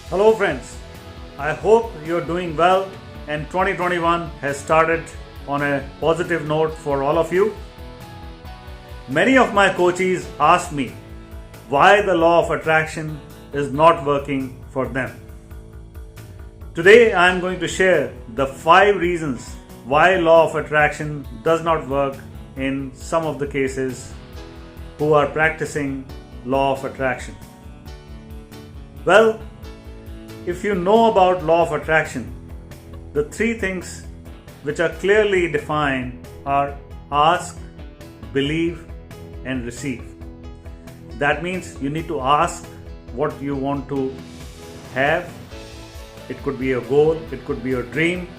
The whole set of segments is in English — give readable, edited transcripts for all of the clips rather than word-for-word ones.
Hello friends, I hope you're doing well and 2021 has started on a positive note for all of you. Many of my coaches ask me why the law of attraction is not working for them. Today I am going to share the 5 reasons why law of attraction does not work in some of the cases who are practicing law of attraction. Well, if you know about law of attraction, the 3 things which are clearly defined are ask, believe and receive. That means you need to ask what you want to have. It could be a goal, it could be a dream.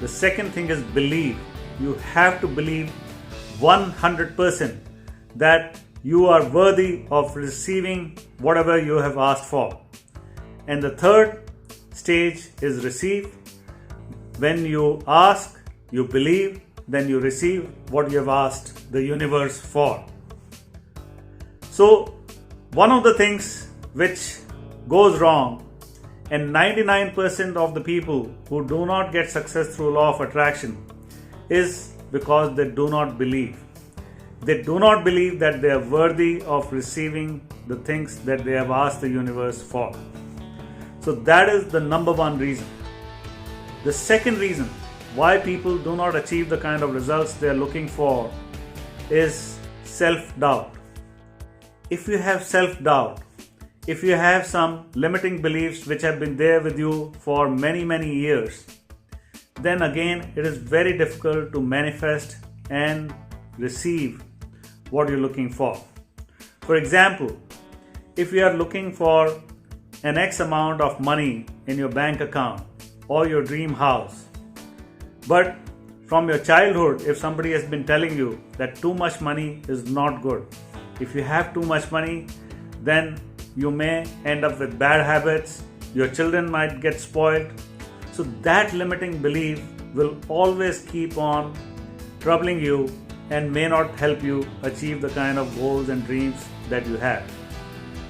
The second thing is believe. You have to believe 100% that you are worthy of receiving whatever you have asked for. And the third stage is receive. When you ask, you believe, then you receive what you have asked the universe for. So, one of the things which goes wrong, and 99% of the people who do not get success through law of attraction is because they do not believe. They do not believe that they are worthy of receiving the things that they have asked the universe for. So that is the number one reason. The second reason why people do not achieve the kind of results they are looking for is self-doubt. If you have self-doubt, if you have some limiting beliefs which have been there with you for many years, then again it is very difficult to manifest and receive what you're looking for. For example, if you are looking for an X amount of money in your bank account or your dream house, but from your childhood, if somebody has been telling you that too much money is not good, if you have too much money, then you may end up with bad habits, your children might get spoiled. So that limiting belief will always keep on troubling you and may not help you achieve the kind of goals and dreams that you have.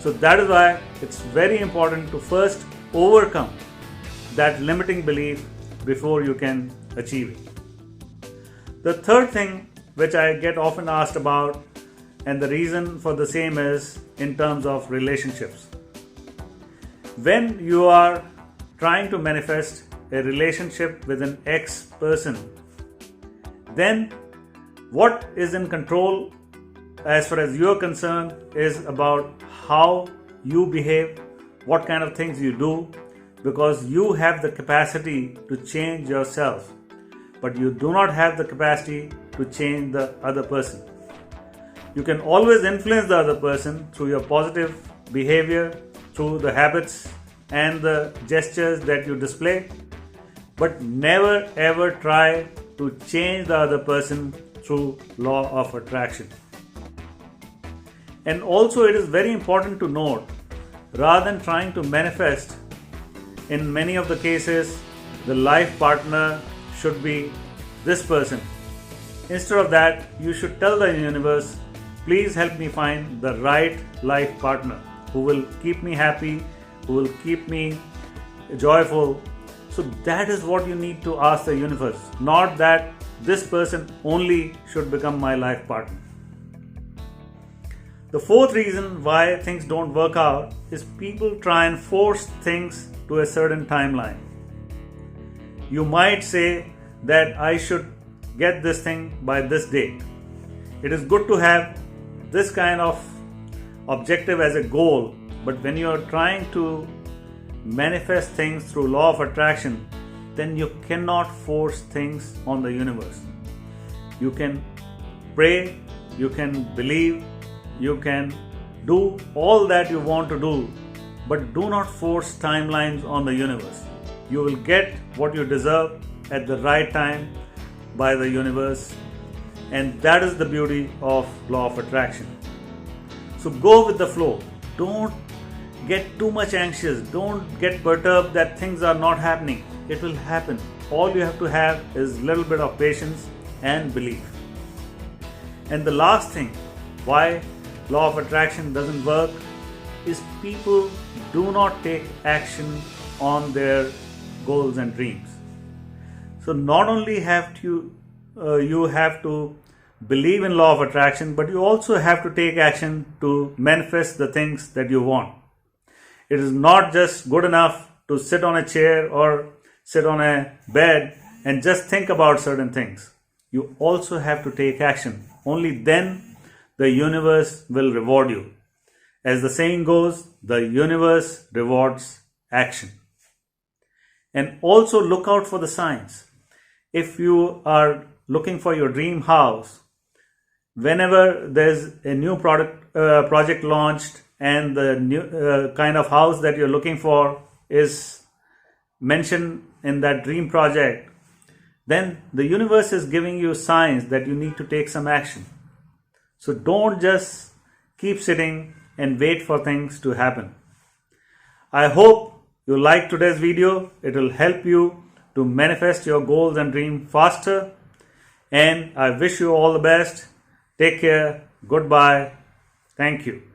So that is why it's very important to first overcome that limiting belief before you can achieve it. The third thing which I get often asked about, and the reason for the same, is in terms of relationships. When you are trying to manifest a relationship with an ex person, then what is in control as far as you are concerned is about how you behave, what kind of things you do, because you have the capacity to change yourself, but you do not have the capacity to change the other person. You can always influence the other person through your positive behavior, through the habits and the gestures that you display, but never ever try to change the other person through law of attraction. And also it is very important to note, rather than trying to manifest, in many of the cases the life partner should be this person. Instead of that, you should tell the universe, please help me find the right life partner who will keep me happy, who will keep me joyful. So that is what you need to ask the universe, not that this person only should become my life partner. The fourth reason why things don't work out is people try and force things to a certain timeline. You might say that I should get this thing by this date. It is good to have this kind of objective as a goal, but when you are trying to manifest things through law of attraction, then you cannot force things on the universe. You can pray, you can believe, you can do all that you want to do, but do not force timelines on the universe. You will get what you deserve at the right time by the universe, and that is the beauty of law of attraction. So go with the flow. Don't get too much anxious. Don't get perturbed that things are not happening. It will happen. All you have to have is a little bit of patience and belief. And the last thing why law of attraction doesn't work is people do not take action on their goals and dreams. So not only you have to believe in law of attraction, but you also have to take action to manifest the things that you want. It is not just good enough to sit on a chair or sit on a bed and just think about certain things. You also have to take action. Only then the universe will reward you. As the saying goes, the universe rewards action. And also look out for the signs. If you are looking for your dream house, whenever there's a new project launched and the new kind of house that you're looking for is mentioned in that dream project, then the universe is giving you signs that you need to take some action. So don't just keep sitting and wait for things to happen. I hope you liked today's video. It will help you to manifest your goals and dreams faster. And I wish you all the best. Take care. Goodbye. Thank you.